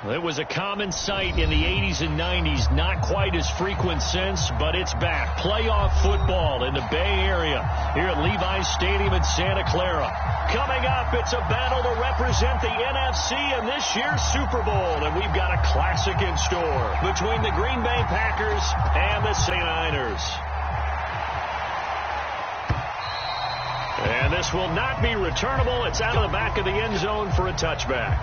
It was a common sight in the 80s and 90s, not quite as frequent since, but it's back. Playoff football in the Bay Area here at Levi's Stadium in Santa Clara. Coming up, it's a battle to represent the NFC in this year's Super Bowl, and we've got a classic in store between the Green Bay Packers and the St. Niners. And this will not be returnable. It's out of the back of the end zone for a touchback.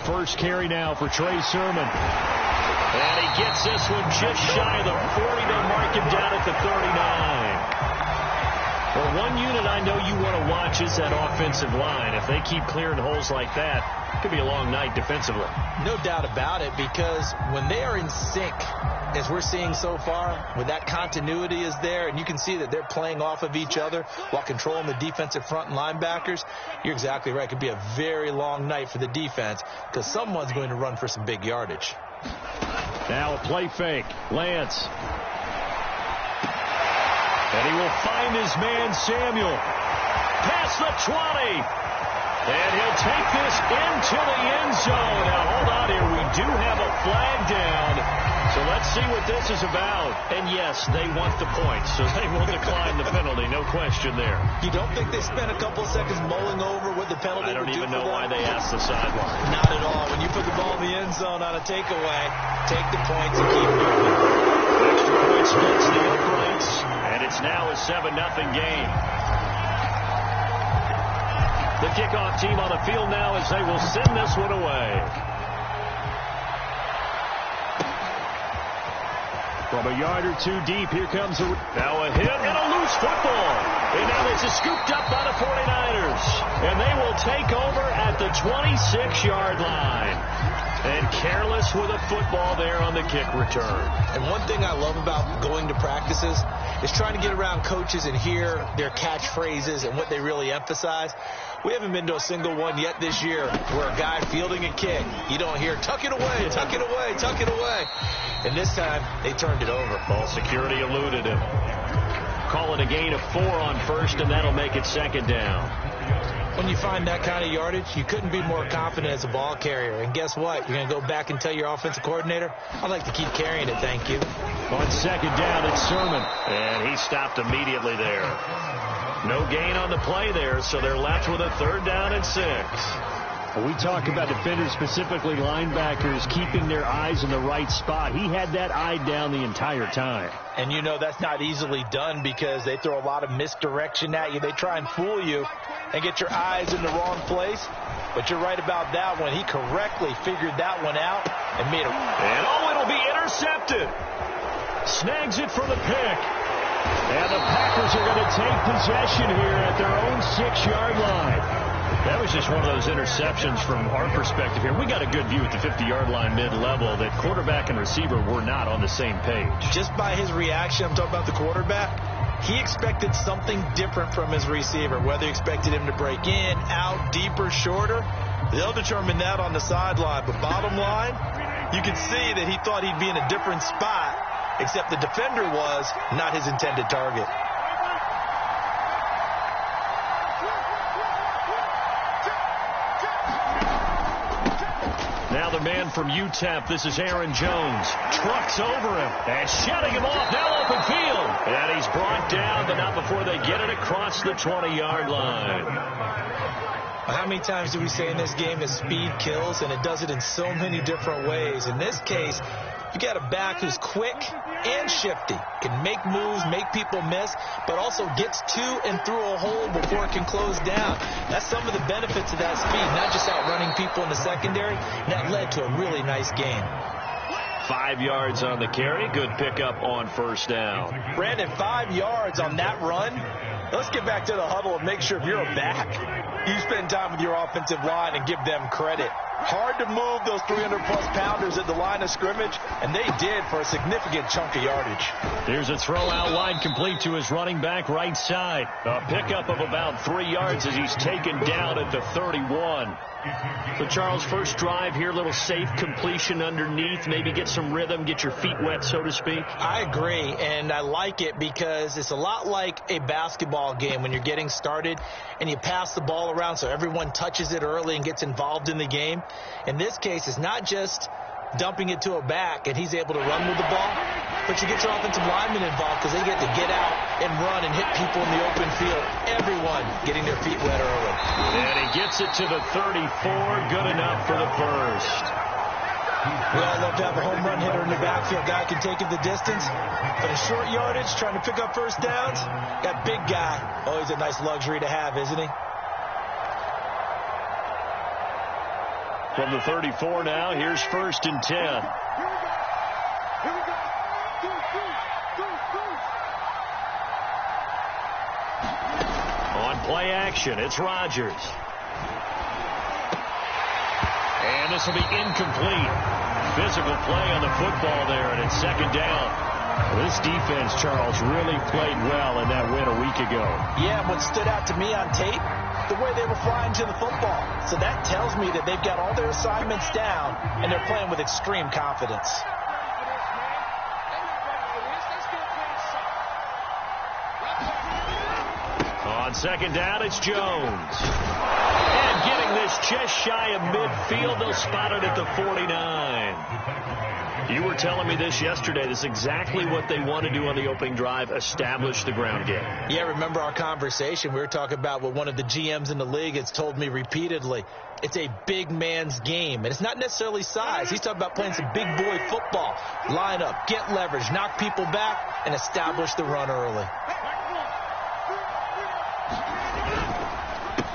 First carry now for Trey Sermon. And he gets this one just shy of the 40. They'll mark him down at the 39. Well, one unit I know you want to watch is that offensive line. If they keep clearing holes like that, it could be a long night defensively. No doubt about it, because when they are in sync, as we're seeing so far, when that continuity is there, and you can see that they're playing off of each other while controlling the defensive front and linebackers, you're exactly right. It could be a very long night for the defense because someone's going to run for some big yardage. Now a play fake. Lance. And he will find his man Samuel. Past the 20. And he'll take this into the end zone. Now hold on here. We do have a flag down. So let's see what this is about. And yes, they want the points, so they will decline the penalty. No question there. You don't think they spent a couple of seconds mulling over what the penalty would do? I don't even know why they asked the sideline. Not at all. When you put the ball in the end zone on a takeaway, take the points and keep moving. Extra point splits the uprights, and it's now a 7-0 game. The kickoff team on the field now as they will send this one away. From a yard or two deep, here comes now a hit and a loose football. And now this is scooped up by the 49ers. And they will take over at the 26-yard line. And careless with a football there on the kick return. And one thing I love about going to practices is trying to get around coaches and hear their catchphrases and what they really emphasize. We haven't been to a single one yet this year where a guy fielding a kick, you don't hear, tuck it away, tuck it away, tuck it away. And this time, they turned it over. Ball security eluded him. Call it a gain of 4 on first, and that'll make it second down. When you find that kind of yardage, you couldn't be more confident as a ball carrier. And guess what? You're going to go back and tell your offensive coordinator, I'd like to keep carrying it, thank you. On second down, it's Sermon. And he stopped immediately there. No gain on the play there, so they're left with a 3rd down and 6. We talk about defenders, specifically linebackers, keeping their eyes in the right spot. He had that eye down the entire time. And you know that's not easily done because they throw a lot of misdirection at you. They try and fool you and get your eyes in the wrong place. But you're right about that one. He correctly figured that one out and made it. And it'll be intercepted. Snags it for the pick. And the Packers are going to take possession here at their own 6-yard line. That was just one of those interceptions from our perspective here. We got a good view at the 50-yard line mid-level that quarterback and receiver were not on the same page. Just by his reaction, I'm talking about the quarterback, he expected something different from his receiver, whether he expected him to break in, out, deeper, shorter. They'll determine that on the sideline. But bottom line, you can see that he thought he'd be in a different spot, except the defender was not his intended target. Now the man from UTEP, this is Aaron Jones, trucks over him and shutting him off, now open field. And he's brought down, but not before they get it across the 20-yard line. How many times do we say in this game that speed kills, and it does it in so many different ways. In this case, you got a back who's quick and shifty, can make moves, make people miss, but also gets to and through a hole before it can close down. That's some of the benefits of that speed, not just outrunning people in the secondary. That led to a really nice game. 5 yards on the carry. Good pickup on first down. Brandon, 5 yards on that run. Let's get back to the huddle and make sure if you're a back, you spend time with your offensive line and give them credit. Hard to move those 300-plus pounders at the line of scrimmage, and they did for a significant chunk of yardage. Here's a throw out wide, complete to his running back right side. A pickup of about 3 yards as he's taken down at the 31. So, Charles, first drive here, little safe completion underneath, maybe get some rhythm, get your feet wet, so to speak. I agree, and I like it because it's a lot like a basketball game when you're getting started and you pass the ball around so everyone touches it early and gets involved in the game. In this case, it's not just dumping it to a back and he's able to run with the ball, but you get your offensive linemen involved because they get to get out and run and hit people in the open field. Everyone getting their feet wet early. And he gets it to the 34. Good enough for the first. We all love to have a home run hitter in the backfield. Guy can take it the distance. But in short yardage, trying to pick up first downs, that big guy, always a nice luxury to have, isn't he? From the 34 now, here's 1st and 10. On play action, it's Rodgers. And this will be incomplete. Physical play on the football there, and it's 2nd down. This defense, Charles, really played well in that win a week ago. Yeah, what stood out to me on tape, the way they were flying to the football. So that tells me that they've got all their assignments down, and they're playing with extreme confidence. On 2nd down, it's Jones. And getting this just shy of midfield, they'll spot it at the 49. You were telling me this yesterday. This is exactly what they want to do on the opening drive, establish the ground game. Yeah, remember our conversation. We were talking about what one of the GMs in the league has told me repeatedly. It's a big man's game, and it's not necessarily size. He's talking about playing some big boy football. Line up, get leverage, knock people back, and establish the run early.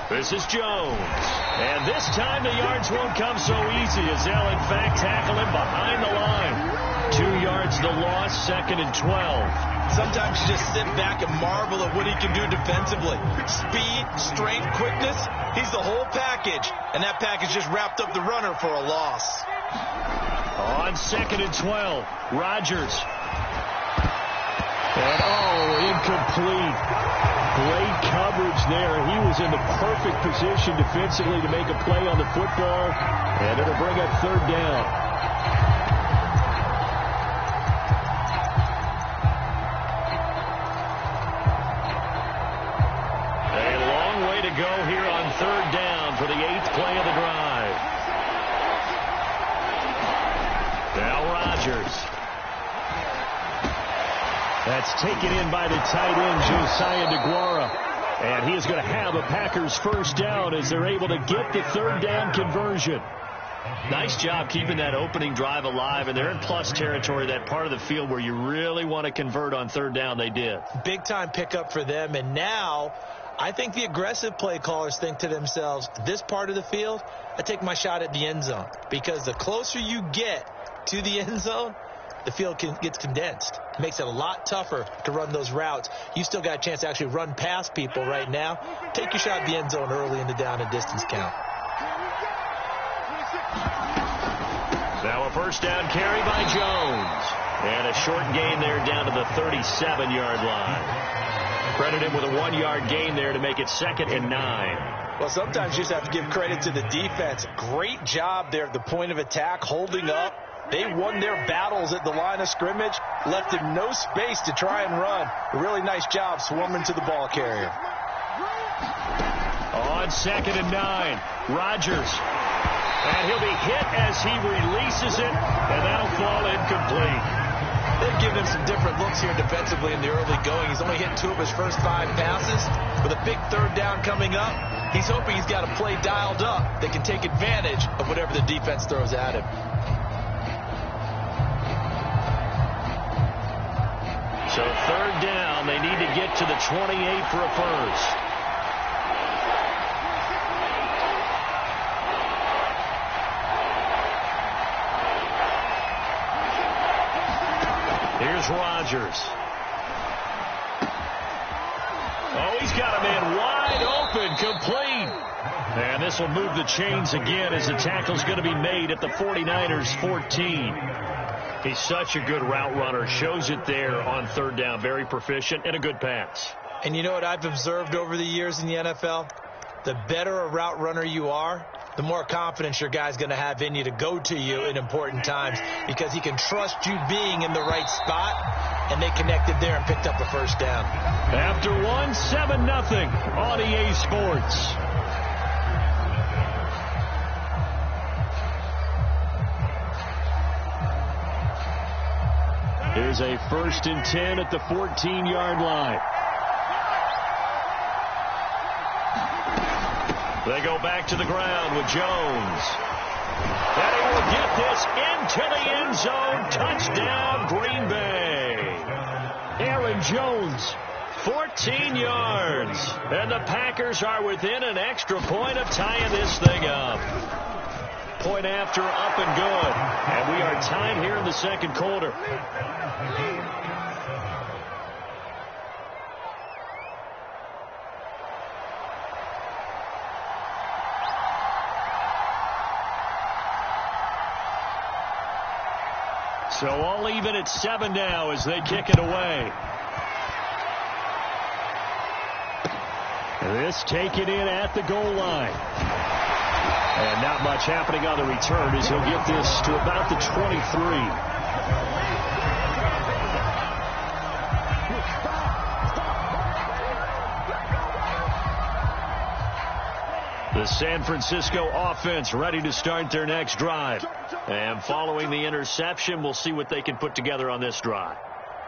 This is Jones. And this time the yards won't come so easy as they'll, in fact, tackle him behind the line. 2 yards the loss, 2nd and 12. Sometimes you just sit back and marvel at what he can do defensively. Speed, strength, quickness, he's the whole package. And that package just wrapped up the runner for a loss. On 2nd and 12, Rodgers. And, incomplete. Great coverage there. He was in the perfect position defensively to make a play on the football, and it'll bring up 3rd down. A long way to go here on 3rd down for the 8th play of the drive. Now Rodgers. That's taken in by the tight end, Josiah DeGuara. And he is going to have a Packers 1st down as they're able to get the 3rd down conversion. Nice job keeping that opening drive alive, and they're in plus territory, that part of the field where you really want to convert on 3rd down. They did. Big-time pickup for them, and now I think the aggressive play callers think to themselves, this part of the field, I take my shot at the end zone, because the closer you get to the end zone, the field gets condensed. It makes it a lot tougher to run those routes. You still got a chance to actually run past people right now. Take your shot at the end zone early in the down and distance count. Now a 1st down carry by Jones. And a short gain there down to the 37-yard line. Credit him with a 1-yard gain there to make it 2nd and 9. Well, sometimes you just have to give credit to the defense. Great job there at the point of attack, holding up. They won their battles at the line of scrimmage, left him no space to try and run. A really nice job swarming to the ball carrier. On 2nd and 9, Rodgers. And he'll be hit as he releases it, and that'll fall incomplete. They've given him some different looks here defensively in the early going. He's only hit 2 of his first 5 passes. With a big 3rd down coming up, he's hoping he's got a play dialed up that can take advantage of whatever the defense throws at him. So 3rd down, they need to get to the 28 for a first. Here's Rodgers. Oh, he's got a man wide open, complete. And this will move the chains again as the tackle's going to be made at the 49ers 14. He's such a good route runner. Shows it there on third down. Very proficient and a good pass. And you know what I've observed over the years in the NFL? The better a route runner you are, the more confidence your guy's going to have in you to go to you in important times because he can trust you being in the right spot, and they connected there and picked up a first down. After 7-0 on EA Sports. Here's a 1st and 10 at the 14-yard line. They go back to the ground with Jones. And he will get this into the end zone. Touchdown, Green Bay. Aaron Jones, 14 yards. And the Packers are within an extra point of tying this thing up. Point after, up and good. And we are tied here in the second quarter. So all even at 7 now as they kick it away. This taken in at the goal line. And not much happening on the return as he'll get this to about the 23. The San Francisco offense ready to start their next drive. And following the interception, we'll see what they can put together on this drive.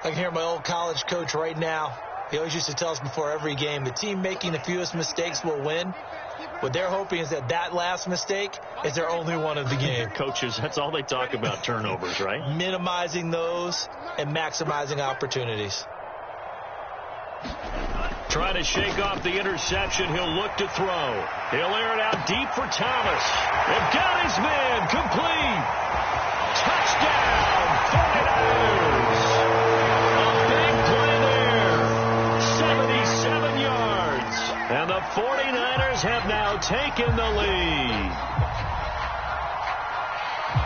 I can hear my old college coach right now. He always used to tell us before every game, the team making the fewest mistakes will win. What they're hoping is that that last mistake is their only one of the game. Coaches, that's all they talk about, turnovers, right? Minimizing those and maximizing opportunities. Trying to shake off the interception. He'll look to throw. He'll air it out deep for Thomas. They've got his man. Complete. Touchdown, 49ers. A big play there. 77 yards. And the 49ers have now taken the lead.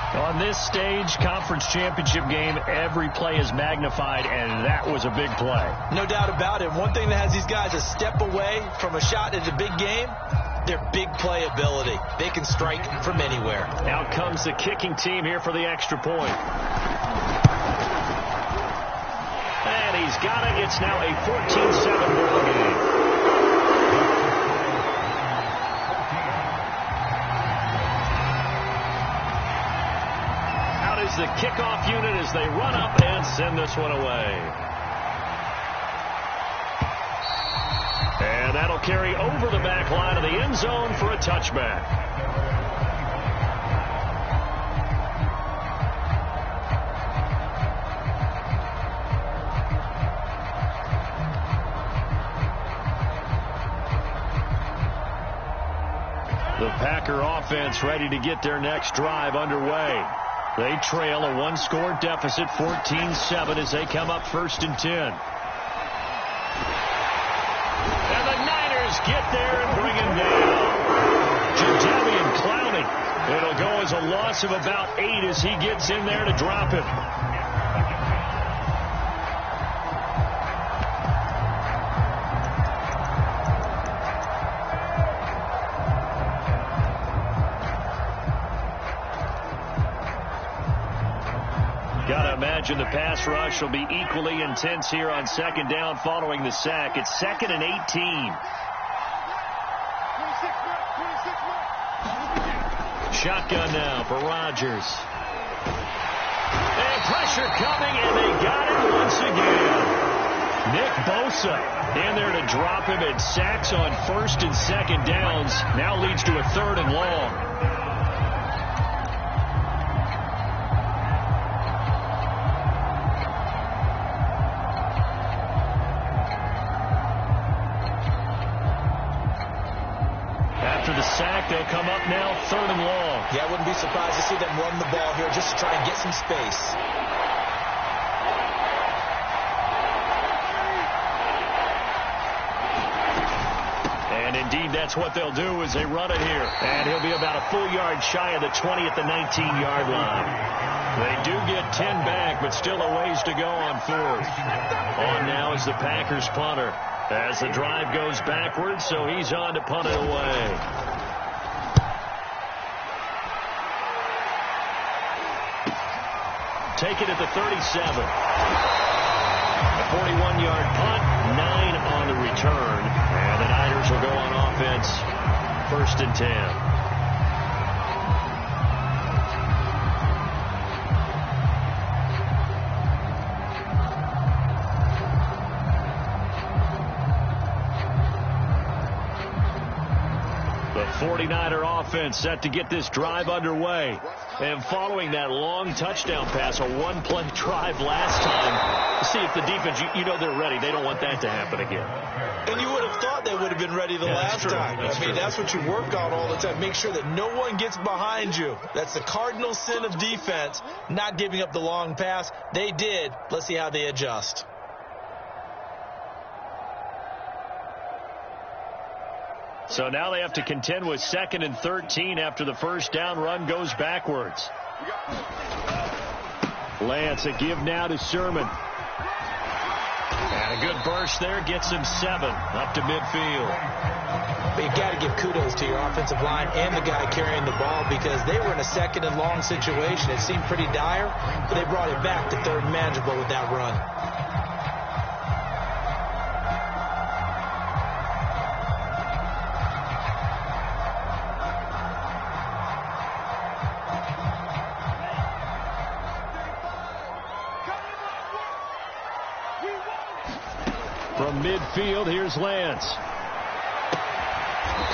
On this stage, conference championship game, every play is magnified, and that was a big play. No doubt about it. One thing that has these guys a step away from a shot at a big game, their big play ability. They can strike from anywhere. Out comes the kicking team here for the extra point. And he's got it. It's now a 14-7 ball game. The kickoff unit as they run up and send this one away. And that'll carry over the back line of the end zone for a touchback. The Packer offense ready to get their next drive underway. They trail a one-score deficit, 14-7, as they come up 1st and 10. And the Niners get there and bring him down. Jadeveon Clowney. It'll go as a loss of about 8 as he gets in there to drop him. Imagine the pass rush will be equally intense here on 2nd down following the sack. It's 2nd and 18. Shotgun now for Rodgers. And pressure coming, and they got it once again. Nick Bosa in there to drop him, and sacks on 1st and 2nd downs. Now leads to a 3rd and long. They'll come up now, 3rd and long. Yeah, I wouldn't be surprised to see them run the ball here just to try and get some space. And indeed, that's what they'll do as they run it here. And he'll be about a full yard shy of the 20 at the 19-yard line. They do get 10 back, but still a ways to go on fourth. On now is the Packers punter as the drive goes backwards, so he's on to punt it away. Take it at the 37. A 41-yard punt, 9 on the return. And the Niners will go on offense, 1st and 10. The 49er offense set to get this drive underway. And following that long touchdown pass, a one-play drive last time, see if the defense, you know they're ready. They don't want that to happen again. And you would have thought they would have been ready the last time. That's what you work on all the time. Make sure that no one gets behind you. That's the cardinal sin of defense, not giving up the long pass. They did. Let's see how they adjust. So now they have to contend with 2nd and 13 after the first down run goes backwards. Lance, a give now to Sermon. And a good burst there gets him 7 up to midfield. But you've got to give kudos to your offensive line and the guy carrying the ball because they were in a 2nd and long situation. It seemed pretty dire, but they brought it back to 3rd and manageable with that run. From midfield, here's Lance.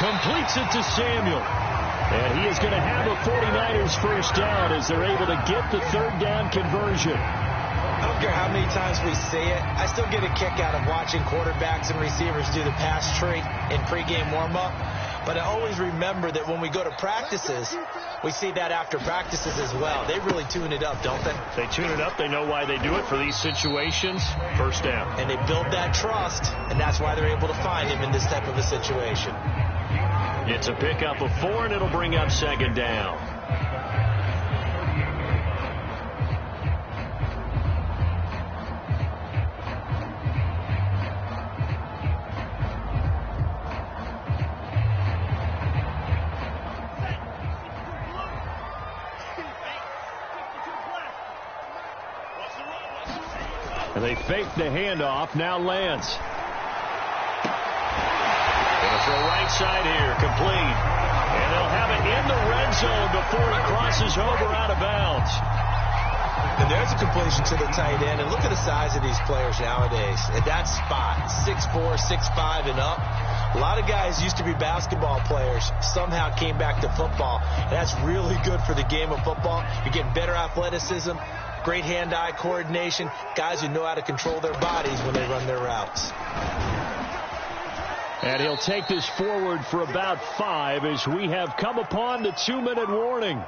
Completes it to Samuel. And he is going to have a 49ers first down as they're able to get the 3rd down conversion. I don't care how many times we say it. I still get a kick out of watching quarterbacks and receivers do the pass tree in pregame warm-up. But I always remember that when we go to practices, we see that after practices as well. They really tune it up, don't they? They tune it up. They know why they do it for these situations. First down. And they build that trust, and that's why they're able to find him in this type of a situation. It's a pickup of 4, and it'll bring up 2nd down. And they fake the handoff. Now Lance. Gonna throw right side here. Complete. And they'll have it in the red zone before it crosses over out of bounds. And there's a completion to the tight end. And look at the size of these players nowadays. At that spot, 6'4", 6'5", and up. A lot of guys used to be basketball players, somehow came back to football. And that's really good for the game of football. You're getting better athleticism, great hand-eye coordination, guys who know how to control their bodies when they run their routes. And he'll take this forward for about 5 as we have come upon the 2-minute warning.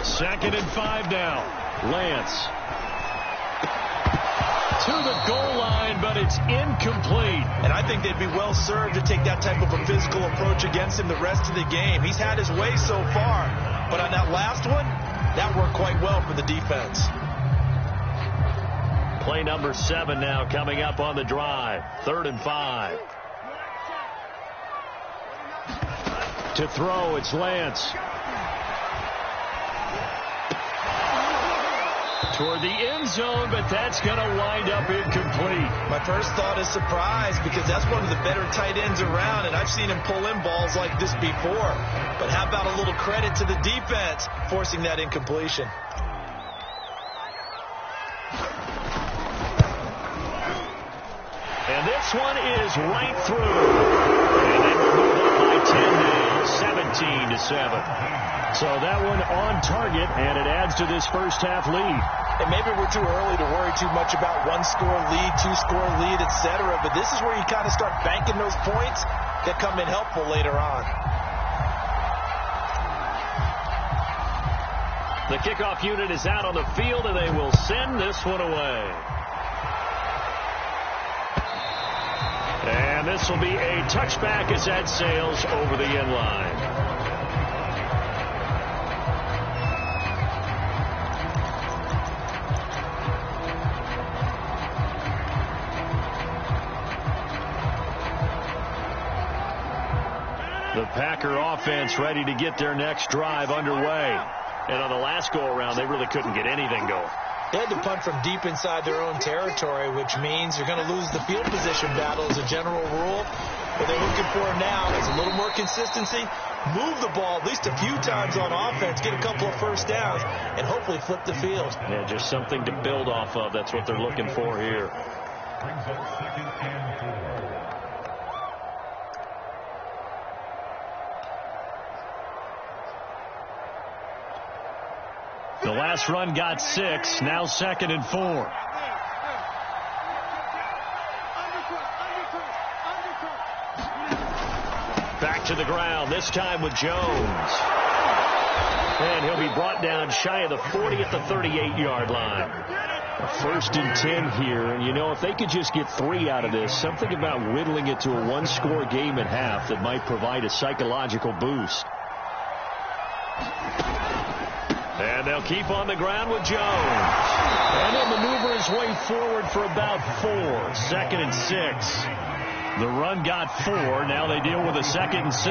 Second and 5 now. Lance. To the goal line, but it's incomplete. And I think they'd be well served to take that type of a physical approach against him the rest of the game. He's had his way so far. But on that last one, that worked quite well for the defense. Play number 7 now coming up on the drive. 3rd and 5. To throw, it's Lance. Toward the end zone, but that's going to wind up incomplete. My first thought is surprise because that's one of the better tight ends around, and I've seen him pull in balls like this before. But how about a little credit to the defense forcing that incompletion? And this this one is right through. And they will move up by 10 now, 17-7. So that one on target, and it adds to this first-half lead. And maybe we're too early to worry too much about one-score lead, two-score lead, etc. But this is where you kind of start banking those points that come in helpful later on. The kickoff unit is out on the field, and they will send this one away. And this will be a touchback as that sails over the end line. The Packer offense ready to get their next drive underway. And on the last go-around, they really couldn't get anything going. They had to punt from deep inside their own territory, which means you're going to lose the field position battle as a general rule. What they're looking for now is a little more consistency, move the ball at least a few times on offense, get a couple of first downs, and hopefully flip the field. Yeah, just something to build off of. That's what they're looking for here. Brings up 2nd and 4. The last run got 6, now 2nd and 4. Back to the ground, this time with Jones. And he'll be brought down shy of the 40 at the 38-yard line. A 1st and 10 here, and you know, if they could just get 3 out of this, something about whittling it to a one-score game at half that might provide a psychological boost. And they'll keep on the ground with Jones. And he'll maneuver his way forward for about 4. 2nd and 6. The run got 4. Now they deal with a 2nd and 6.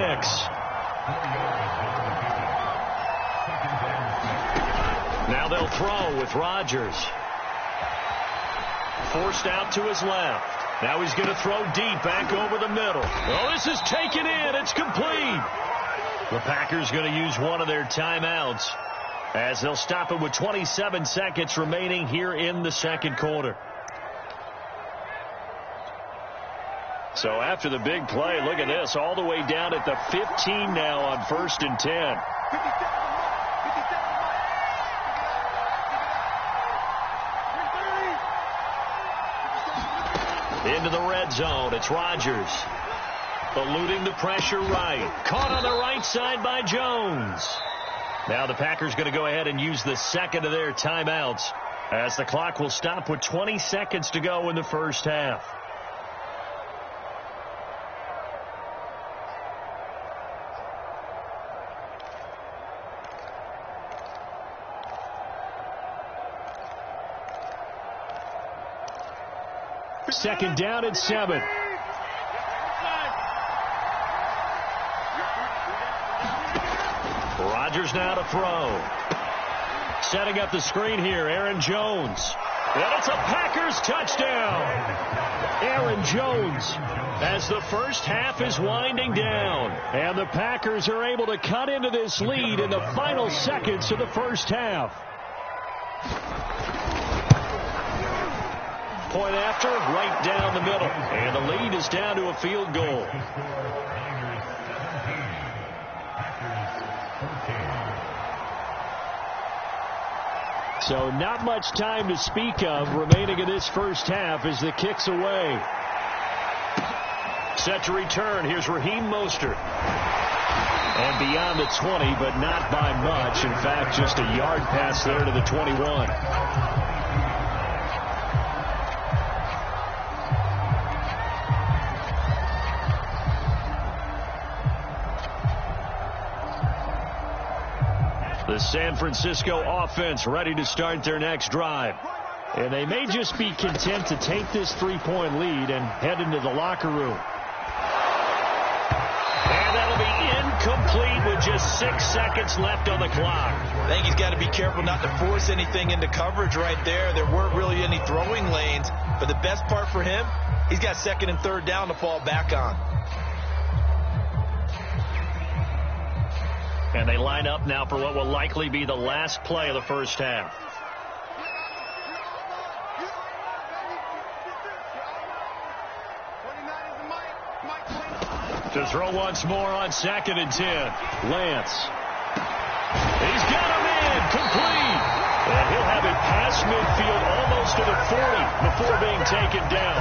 Now they'll throw with Rodgers. Forced out to his left. Now he's going to throw deep back over the middle. Oh, this is taken in. It's complete. The Packers going to use one of their timeouts, as they'll stop it with 27 seconds remaining here in the second quarter. So after the big play, look at this, all the way down at the 15 now on 1st and 10. Into the red zone, it's Rodgers. Eluding the pressure right. Caught on the right side by Jones. Now the Packers going to go ahead and use the second of their timeouts, as the clock will stop with 20 seconds to go in the first half. Second down at 7. Rodgers now to throw. Setting up the screen here, Aaron Jones. And it's a Packers touchdown. Aaron Jones, as the first half is winding down. And the Packers are able to cut into this lead in the final seconds of the first half. Point after, right down the middle. And the lead is down to a field goal. So not much time to speak of remaining in this first half as the kick's away. Set to return. Here's Raheem Mostert. And beyond the 20, but not by much. In fact, just a yard pass there to the 21. The San Francisco offense ready to start their next drive. And they may just be content to take this 3-point lead and head into the locker room. And that'll be incomplete with just 6 seconds left on the clock. I think he's got to be careful not to force anything into coverage right there. There weren't really any throwing lanes. But the best part for him, he's got 2nd and 3rd down to fall back on. And they line up now for what will likely be the last play of the first half. To throw once more on 2nd and 10. Lance. He's got him in. Complete. And he'll have it past midfield almost to the 40 before being taken down.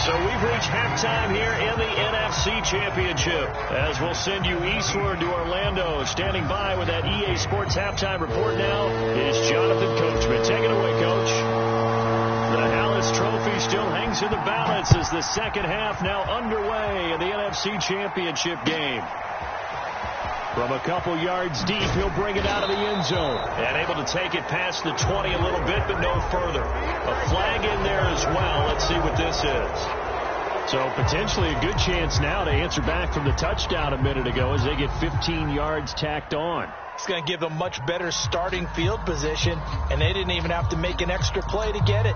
So we've reached halftime here in the NFC Championship. As we'll send you eastward to Orlando. Standing by with that EA Sports halftime report now is Jonathan Coachman. Take it away, Coach. The Hallis Trophy still hangs in the balance as the second half now underway in the NFC Championship game. From a couple yards deep, he'll bring it out of the end zone. And able to take it past the 20 a little bit, but no further. A flag in there as well. Let's see what this is. So potentially a good chance now to answer back from the touchdown a minute ago as they get 15 yards tacked on. It's going to give them much better starting field position, and they didn't even have to make an extra play to get it.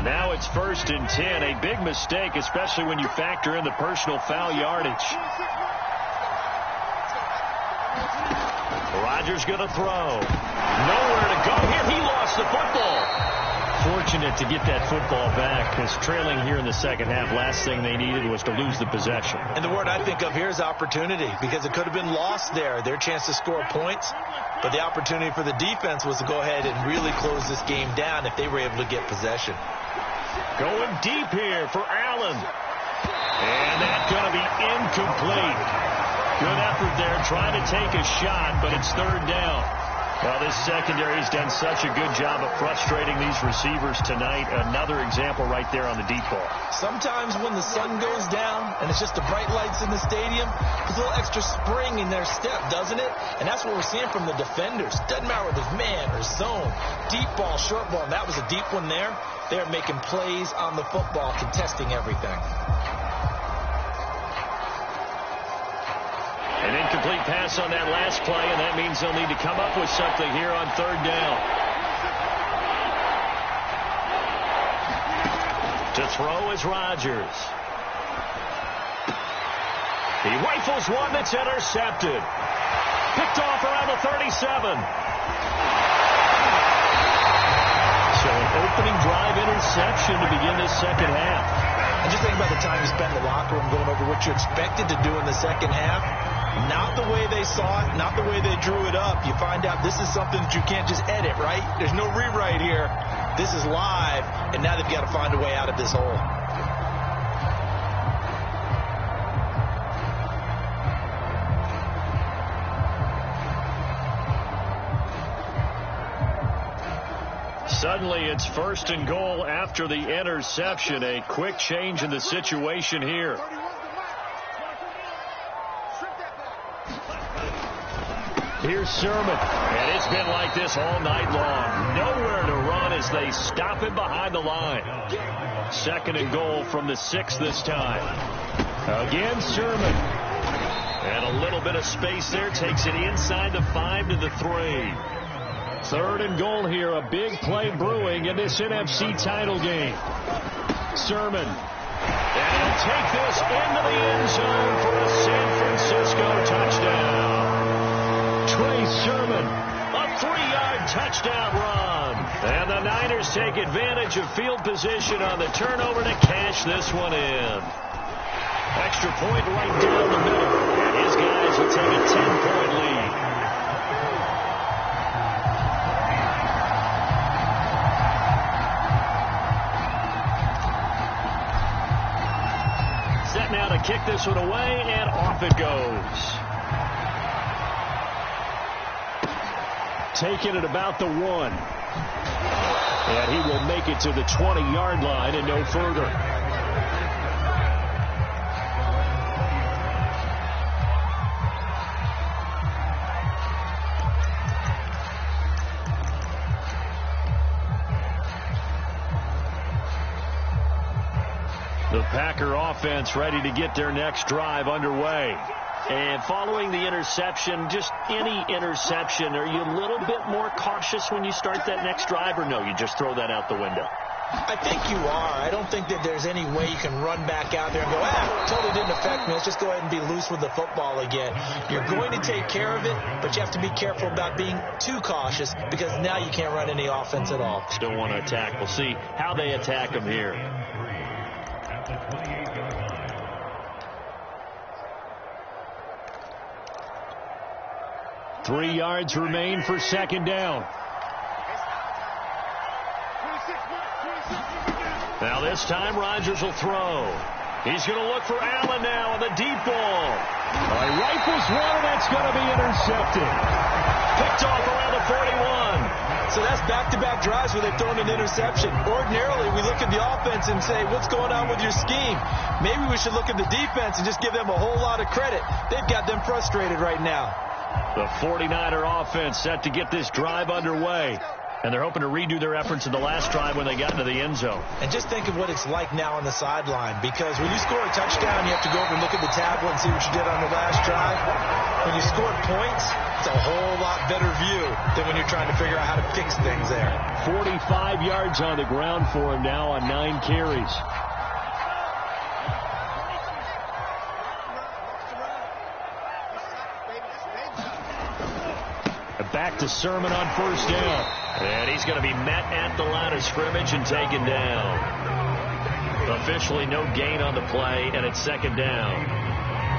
Now it's 1st and 10. A big mistake, especially when you factor in the personal foul yardage. Rodgers going to throw. Nowhere to go here. He lost the football. Fortunate to get that football back, because trailing here in the second half, last thing they needed was to lose the possession. And the word I think of here is opportunity, because it could have been lost there. Their chance to score points. But the opportunity for the defense was to go ahead and really close this game down if they were able to get possession. Going deep here for Allen. And that's going to be incomplete. Good effort there trying to take a shot, but it's 3rd down. Well, this secondary has done such a good job of frustrating these receivers tonight. Another example right there on the deep ball. Sometimes when the sun goes down and it's just the bright lights in the stadium, there's a little extra spring in their step, doesn't it? And that's what we're seeing from the defenders. Doesn't matter whether it's man or zone, deep ball, short ball. And that was a deep one there. They're making plays on the football, contesting everything. An incomplete pass on that last play, and that means they'll need to come up with something here on 3rd down. To throw is Rodgers. He rifles one that's intercepted. Picked off around the 37. So an opening drive interception to begin this second half. And just think about the time you spent in the locker room going over what you expected to do in the second half. Not the way they saw it, not the way they drew it up. You find out this is something that you can't just edit, right? There's no rewrite here. This is live, and now they've got to find a way out of this hole. Suddenly it's 1st and goal after the interception. A quick change in the situation here. Here's Sermon, and it's been like this all night long. Nowhere to run as they stop him behind the line. 2nd and goal from the 6 this time. Again, Sermon. And a little bit of space there. Takes it inside the 5 to the 3. 3rd and goal here. A big play brewing in this NFC title game. Sermon. And he'll take this into the end zone for a San Francisco touchdown. Trey Sermon, a 3-yard touchdown run. And the Niners take advantage of field position on the turnover to cash this one in. Extra point right down the middle. And his guys will take a 10-point lead. Set now to kick this one away, and off it goes. Taken at about the 1. And he will make it to the 20-yard line and no further. The Packer offense ready to get their next drive underway. And following the interception, just any interception, are you a little bit more cautious when you start that next drive, or no, you just throw that out the window? I think you are. I don't think that there's any way you can run back out there and go, totally didn't affect me. Let's just go ahead and be loose with the football again. You're going to take care of it, but you have to be careful about being too cautious because now you can't run any offense at all. Still want to attack. We'll see how they attack him here. At the 28-yard line. 3 yards remain for second down. Now this time Rodgers will throw. He's going to look for Allen now on the deep ball. Rifles one, and that's going to be intercepted. Picked off around the 41. So that's back-to-back drives where they've thrown an interception. Ordinarily, we look at the offense and say, what's going on with your scheme? Maybe we should look at the defense and just give them a whole lot of credit. They've got them frustrated right now. The 49er offense set to get this drive underway. And they're hoping to redo their efforts in the last drive when they got into the end zone. And just think of what it's like now on the sideline, because when you score a touchdown, you have to go over and look at the tablet and see what you did on the last drive. When you score points, it's a whole lot better view than when you're trying to figure out how to fix things there. 45 yards on the ground for him now on 9 carries. Back to Sermon on first down. And he's going to be met at the line of scrimmage and taken down. Officially no gain on the play, and it's second down.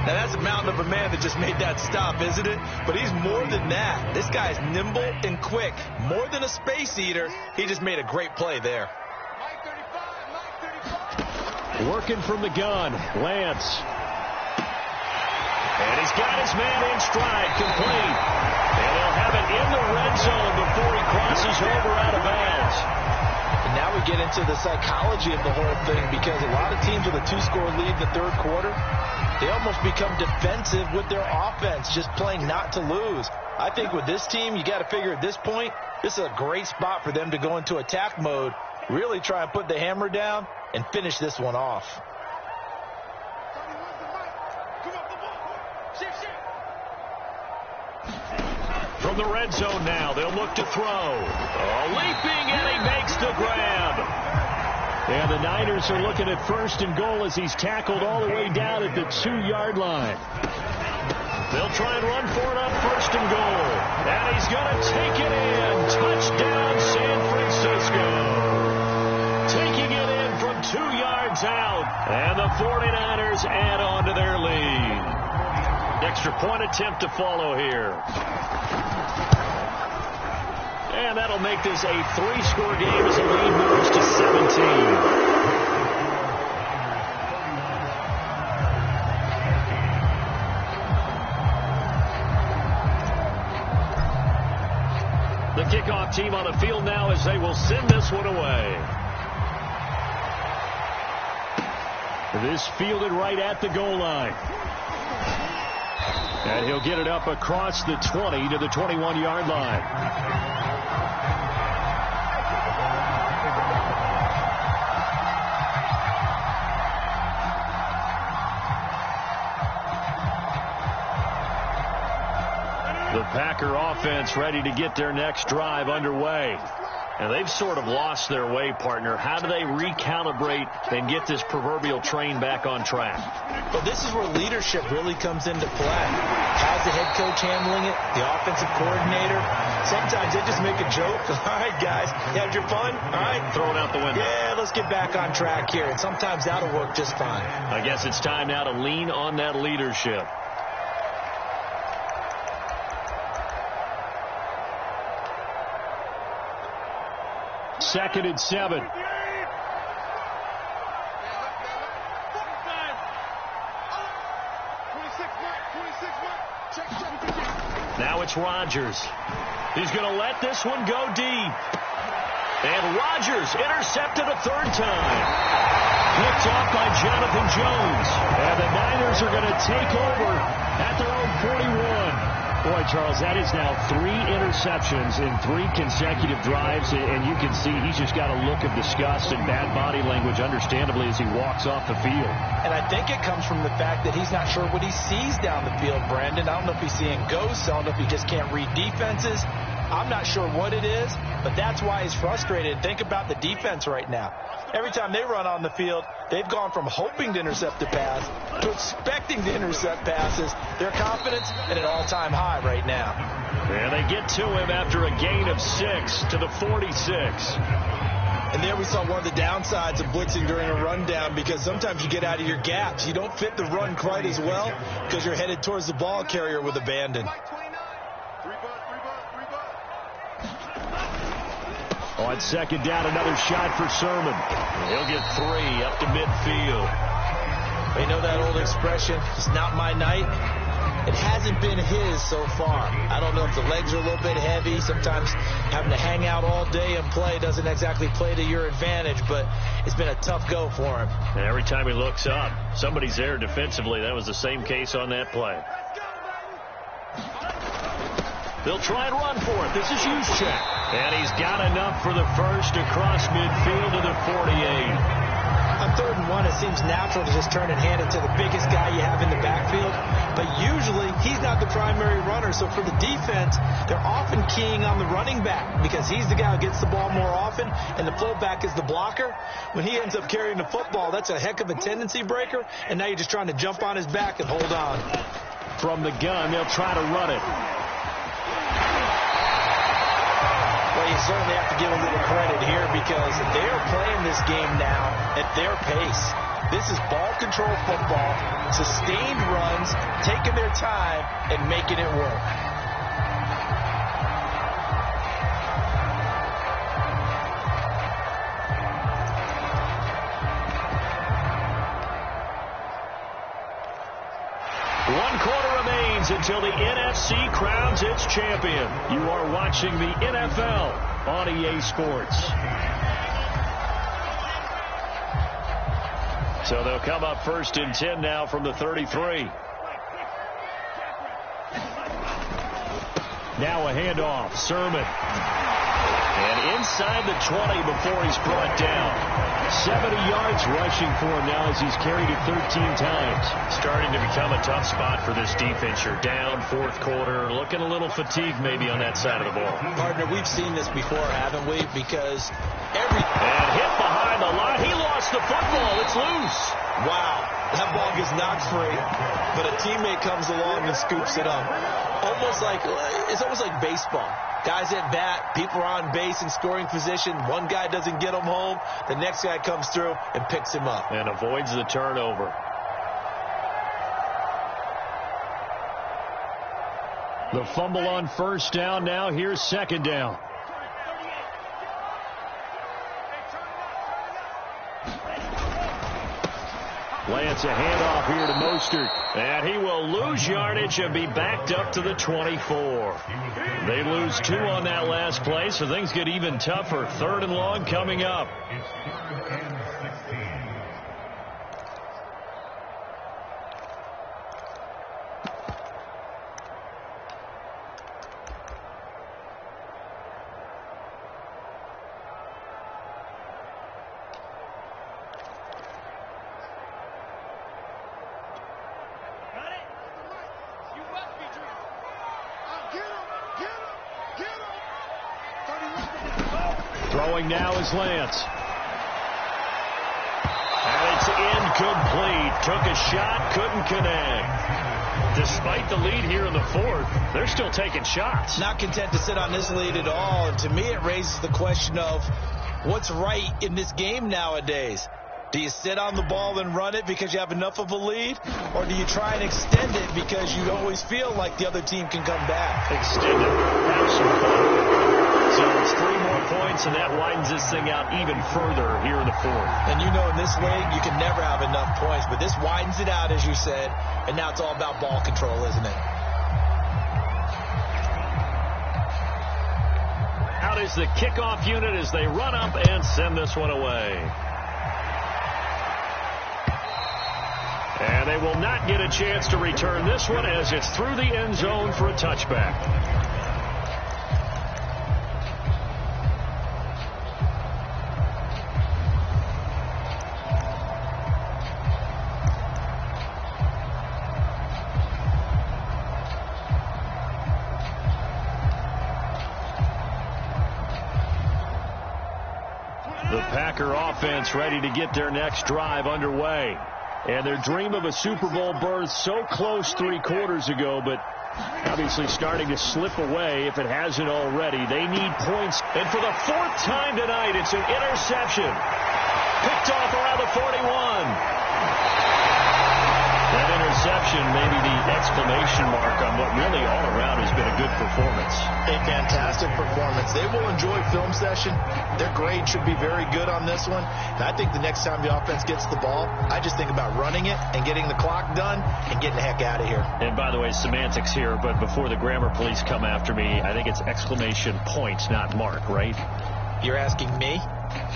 Now that's a mountain of a man that just made that stop, isn't it? But he's more than that. This guy's nimble and quick. More than a space eater. He just made a great play there. Working from the gun, Lance. And he's got his man in stride, complete. And he'll have it in the red zone before he crosses over out of bounds. And now we get into the psychology of the whole thing, because a lot of teams with a 2-score lead in the third quarter, they almost become defensive with their offense, just playing not to lose. I think with this team, you got to figure at this point, this is a great spot for them to go into attack mode, really try and put the hammer down and finish this one off. From the red zone now, they'll look to throw. Leaping, and he makes the grab. And the Niners are looking at first and goal as he's tackled all the way down at the 2-yard line. They'll try and run for it on first and goal. And he's going to take it in. Touchdown, San Francisco. Taking it in from 2 yards out. And the 49ers add on to their lead. Extra point attempt to follow here. And that'll make this a 3-score game as the lead moves to 17. The kickoff team on the field now as they will send this one away. This fielded right at the goal line. And he'll get it up across the 20 to the 21-yard line. The Packer offense ready to get their next drive underway. And they've sort of lost their way, partner. How do they recalibrate and get this proverbial train back on track? Well, this is where leadership really comes into play. How's the head coach handling it? The offensive coordinator? Sometimes they just make a joke. All right, guys, you had your fun? All right. Throw it out the window. Yeah, let's get back on track here. And sometimes that'll work just fine. I guess it's time now to lean on that leadership. Second and 7. Now it's Rodgers. He's going to let this one go deep. And Rodgers intercepted a third time. Picked off by Jonathan Jones. And the Niners are going to take over at their own 41. Boy, Charles, that is now 3 interceptions in 3 consecutive drives, and you can see he's just got a look of disgust and bad body language, understandably, as he walks off the field. And I think it comes from the fact that he's not sure what he sees down the field, Brandon. I don't know if he's seeing ghosts. I don't know if he just can't read defenses. I'm not sure what it is, but that's why he's frustrated. Think about the defense right now. Every time they run on the field, they've gone from hoping to intercept the pass to expecting to intercept passes. Their confidence at an all-time high right now. And they get to him after a gain of 6 to the 46. And there we saw one of the downsides of blitzing during a rundown, because sometimes you get out of your gaps. You don't fit the run quite as well because you're headed towards the ball carrier with abandon. On second down, another shot for Sermon. He'll get 3 up to midfield. You know that old expression, it's not my night? It hasn't been his so far. I don't know if the legs are a little bit heavy. Sometimes having to hang out all day and play doesn't exactly play to your advantage, but it's been a tough go for him. And every time he looks up, somebody's there defensively. That was the same case on that play. They'll try and run for it. This is Juszczyk. And he's got enough for the first across midfield to the 48. On 3rd and 1, it seems natural to just turn and hand it to the biggest guy you have in the backfield. But usually, he's not the primary runner. So for the defense, they're often keying on the running back because he's the guy who gets the ball more often, and the fullback is the blocker. When he ends up carrying the football, that's a heck of a tendency breaker, and now you're just trying to jump on his back and hold on. From the gun, they'll try to run it. Well, you certainly have to give a little credit here because they're playing this game now at their pace. This is ball control football, sustained runs, taking their time and making it work. One quarter remains until the NFC crowns its champion. You are watching the NFL on EA Sports. So they'll come up 1st and 10 now from the 33. Now a handoff. Sermon. And inside the 20 before he's brought down. 70 yards rushing for him now as he's carried it 13 times. Starting to become a tough spot for this defense. You're down 4th quarter. Looking a little fatigued maybe on that side of the ball. Partner, we've seen this before, haven't we? Because And hit behind the line. He lost the football. It's loose. Wow. That ball gets knocked free, but a teammate comes along and scoops it up. It's almost like baseball. Guys at bat, people are on base in scoring position. One guy doesn't get him home. The next guy comes through and picks him up. And avoids the turnover. The fumble on 1st down. Now here's 2nd down. Lance a handoff here to Mostert. And he will lose yardage and be backed up to the 24. They lose 2 on that last play, so things get even tougher. 3rd and long coming up. It's 3rd and 16. Throwing now is Lance. And it's incomplete. Took a shot, couldn't connect. Despite the lead here in the 4th, they're still taking shots. Not content to sit on this lead at all. And to me, it raises the question of what's right in this game nowadays. Do you sit on the ball and run it because you have enough of a lead? Or do you try and extend it because you always feel like the other team can come back? Extend it. Absolutely. So it's 3 more points, and that widens this thing out even further here in the 4th. And you know in this league, you can never have enough points. But this widens it out, as you said. And now it's all about ball control, isn't it? Out is the kickoff unit as they run up and send this one away. And they will not get a chance to return this one as it's through the end zone for a touchback. Packer offense ready to get their next drive underway. And their dream of a Super Bowl berth so close 3 quarters ago, but obviously starting to slip away if it hasn't already. They need points. And for the 4th time tonight, it's an interception. Picked off around the 41. That interception may be the exclamation mark on what really all around has been a good performance. A fantastic performance. They will enjoy film session. Their grade should be very good on this one. And I think the next time the offense gets the ball, I just think about running it and getting the clock done and getting the heck out of here. And by the way, semantics here, but before the grammar police come after me, I think it's exclamation points, not mark, right? You're asking me?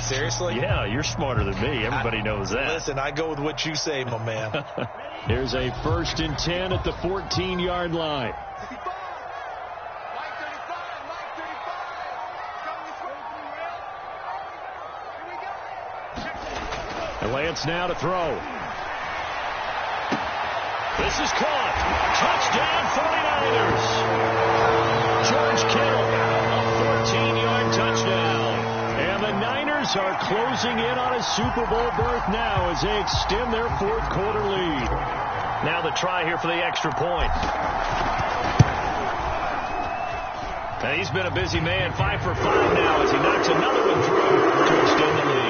Seriously? Yeah, you're smarter than me. Everybody knows that. Listen, I go with what you say, my man. Here's a 1st and 10 at the 14-yard line. And Lance now to throw. This is caught. Touchdown 49ers. George Kittle, a 14-yard touchdown. And the Niners are closing in on a Super Bowl berth now as they extend their 4th quarter lead. Now the try here for the extra point. And he's been a busy man, 5 for 5 now as he knocks another one through to extend the lead.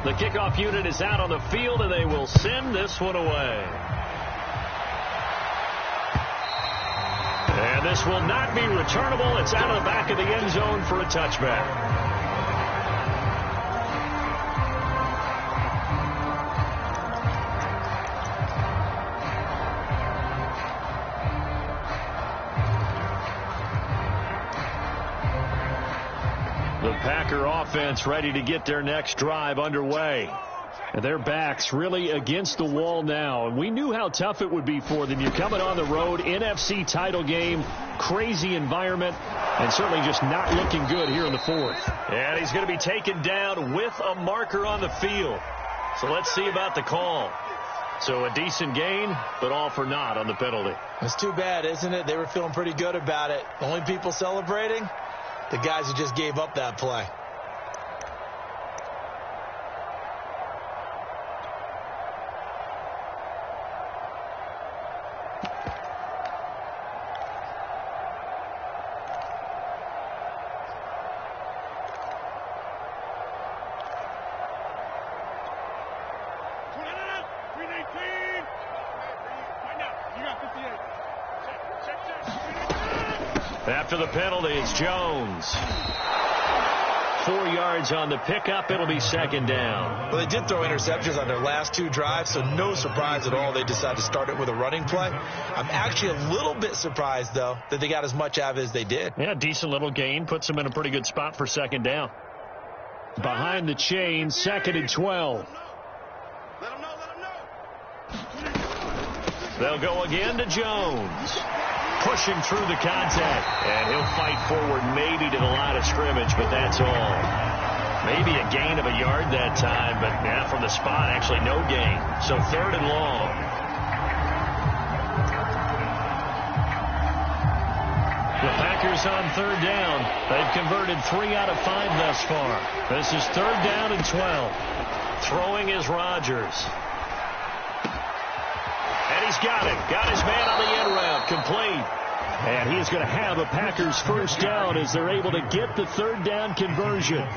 The kickoff unit is out on the field, and they will send this one away. And this will not be returnable. It's out of the back of the end zone for a touchback. The Packer offense ready to get their next drive underway. And their backs really against the wall now. And we knew how tough it would be for them. You're coming on the road, NFC title game, crazy environment, and certainly just not looking good here in the 4th. And he's going to be taken down with a marker on the field. So let's see about the call. So a decent gain, but all for naught on the penalty. It's too bad, isn't it? They were feeling pretty good about it. The only people celebrating, the guys who just gave up that play. After the penalty, it's Jones. 4 yards on the pickup. It'll be 2nd down. Well, they did throw interceptions on their last 2 drives, so no surprise at all they decided to start it with a running play. I'm actually a little bit surprised, though, that they got as much out of it as they did. Yeah, decent little gain. Puts them in a pretty good spot for 2nd down. Behind the chain, 2nd and 12. They'll go again to Jones. Pushing through the contact. And he'll fight forward maybe to the line of scrimmage, but that's all. Maybe a gain of a yard that time, but yeah, from the spot, actually no gain. So 3rd and long. The Packers on 3rd down. They've converted 3 out of 5 thus far. This is 3rd down and 12. Throwing is Rodgers. And he's got it. Got his man on the end route. Complete. And he is going to have a Packers 1st down as they're able to get the 3rd down conversion.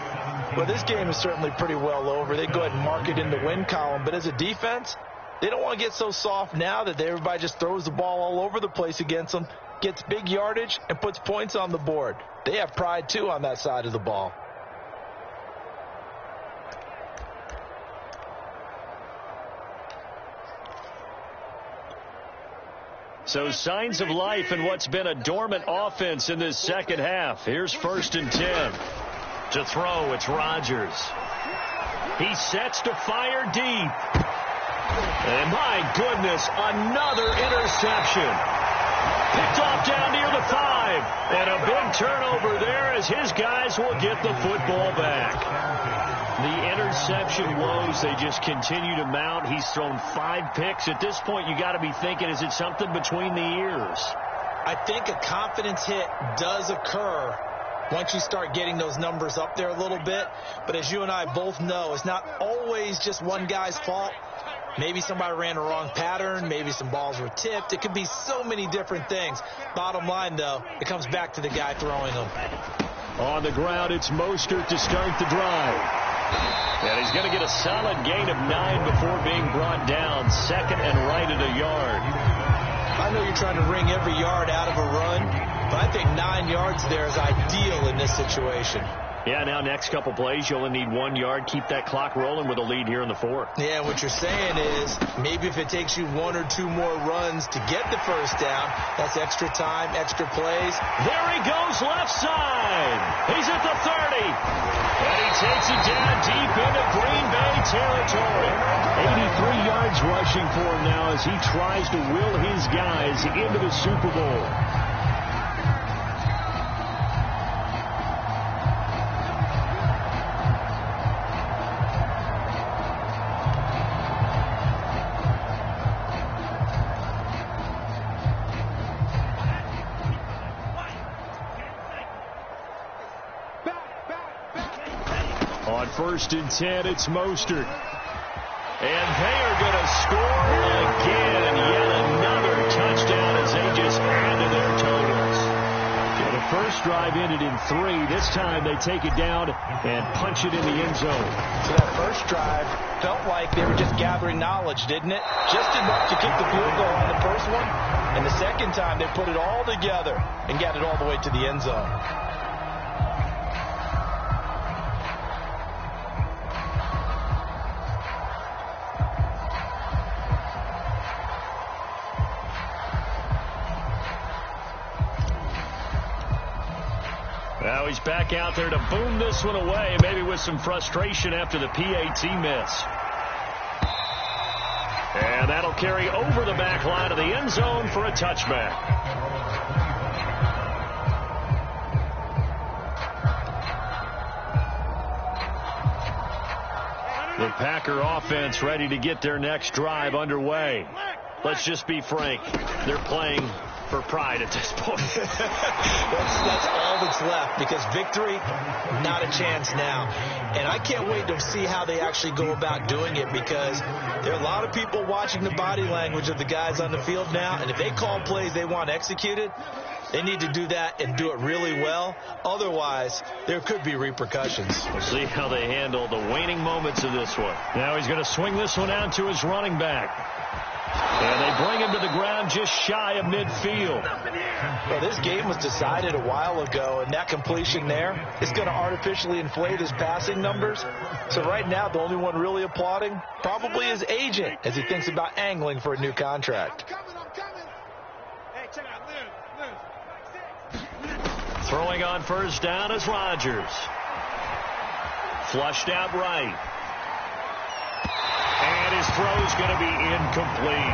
Well, this game is certainly pretty well over. They go ahead and mark it in the win column. But as a defense, they don't want to get so soft now that everybody just throws the ball all over the place against them, gets big yardage, and puts points on the board. They have pride, too, on that side of the ball. So signs of life in what's been a dormant offense in this 2nd half. Here's 1st and 10. To throw, it's Rodgers. He sets to fire deep. And my goodness, another interception. Picked off down near the 5. And a big turnover there as his guys will get the football back. The interception woes, they just continue to mount. He's thrown 5 picks. At this point, you got to be thinking, is it something between the ears? I think a confidence hit does occur once you start getting those numbers up there a little bit. But as you and I both know, it's not always just one guy's fault. Maybe somebody ran a wrong pattern. Maybe some balls were tipped. It could be so many different things. Bottom line, though, it comes back to the guy throwing them. On the ground, it's Mostert to start the drive. And he's going to get a solid gain of 9 before being brought down. Second and right at a yard. I know you're trying to wring every yard out of a run, but I think 9 yards there is ideal in this situation. Yeah, now next couple plays, you only need 1 yard. Keep that clock rolling with a lead here in the 4th. Yeah, what you're saying is maybe if it takes you 1 or 2 more runs to get the first down, that's extra time, extra plays. There he goes left side. He's at the 30. And he takes it down deep into Green Bay territory. 83 yards rushing for him now as he tries to will his guys into the Super Bowl. On 1st and 10, it's Mostert. And they are going to score again. Yet another touchdown as they just add to their totals. Yeah, the first drive ended in 3. This time they take it down and punch it in the end zone. So that first drive felt like they were just gathering knowledge, didn't it? Just enough to kick the field goal on the first one. And the second time they put it all together and got it all the way to the end zone. Now he's back out there to boom this one away, maybe with some frustration after the PAT miss. And that'll carry over the back line of the end zone for a touchback. The Packer offense ready to get their next drive underway. Let's just be frank. They're playing for pride at this point. that's all that's left, because victory, not a chance now. And I can't wait to see how they actually go about doing it, because there are a lot of people watching the body language of the guys on the field now, and if they call plays they want executed, they need to do that and do it really well. Otherwise, there could be repercussions. We'll see how they handle the waning moments of this one. Now he's going to swing this one out to his running back. And they bring him to the ground just shy of midfield. Well, this game was decided a while ago, and that completion there is going to artificially inflate his passing numbers. So right now, the only one really applauding probably his agent as he thinks about angling for a new contract. Throwing on first down is Rodgers. Flushed out right. And his throw's going to be incomplete.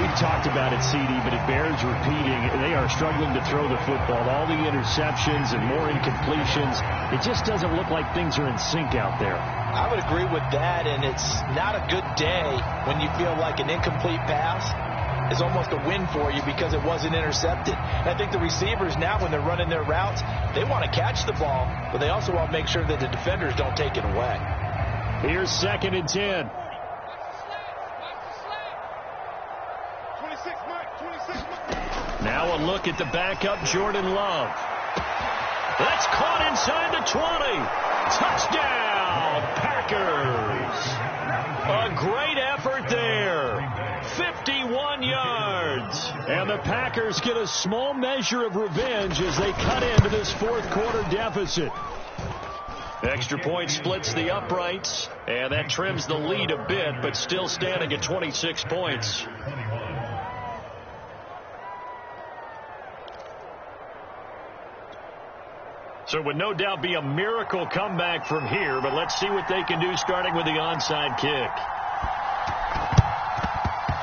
We've talked about it, CD, but it bears repeating. They are struggling to throw the football. All the interceptions and more incompletions. It just doesn't look like things are in sync out there. I would agree with that, and it's not a good day when you feel like an incomplete pass is almost a win for you because it wasn't intercepted. And I think the receivers now, when they're running their routes, they want to catch the ball, but they also want to make sure that the defenders don't take it away. Here's 2nd and 10. Now a look at the backup, Jordan Love. That's caught inside the 20. Touchdown, Packers. A great effort there. 51 yards. And the Packers get a small measure of revenge as they cut into this 4th quarter deficit. Extra point splits the uprights, and that trims the lead a bit, but still standing at 26 points. So it would no doubt be a miracle comeback from here, but let's see what they can do starting with the onside kick.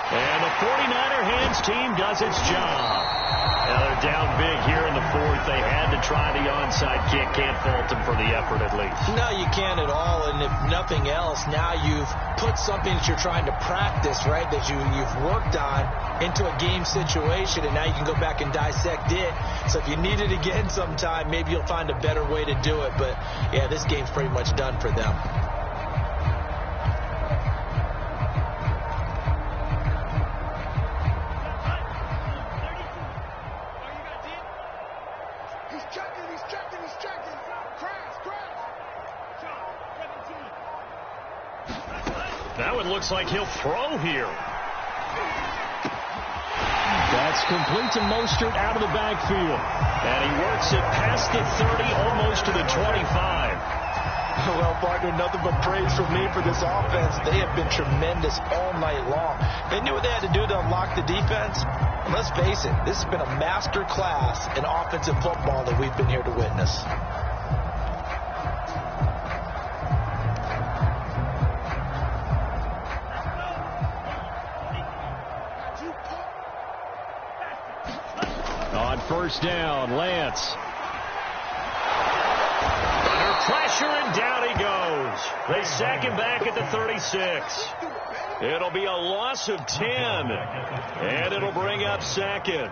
And the 49er hands team does its job. Now they're down big here in the fourth. They had to try the onside kick. Can't fault them for the effort at least. No, you can't at all. And if nothing else, now you've put something that you're trying to practice, right, that you've worked on into a game situation, and now you can go back and dissect it. So if you need it again sometime, maybe you'll find a better way to do it. But, yeah, this game's pretty much done for them. Now it looks like he'll throw here. That's complete to Mostert out of the backfield. And he works it past the 30, almost to the 25. Well, partner, nothing but praise from me for this offense. They have been tremendous all night long. They knew what they had to do to unlock the defense. And let's face it, this has been a master class in offensive football that we've been here to witness. On first down, Lance. Under pressure, and down he goes. They sack him back at the 36. It'll be a loss of 10, and it'll bring up second.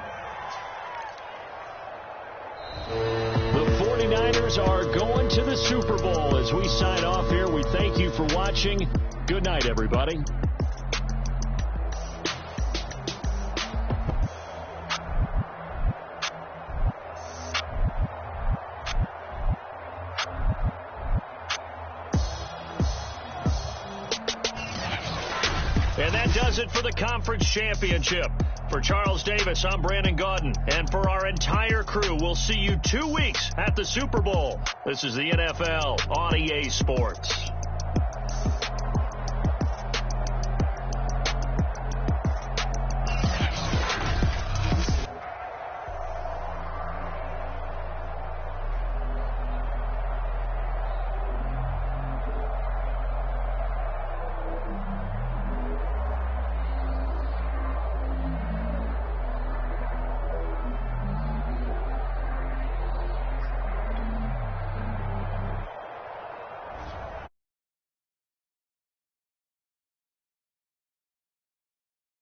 The 49ers are going to the Super Bowl. As we sign off here, we thank you for watching. Good night, everybody. And that does it for the conference championship. For Charles Davis, I'm Brandon Gaudin. And for our entire crew, we'll see you 2 weeks at the Super Bowl. This is the NFL on EA Sports.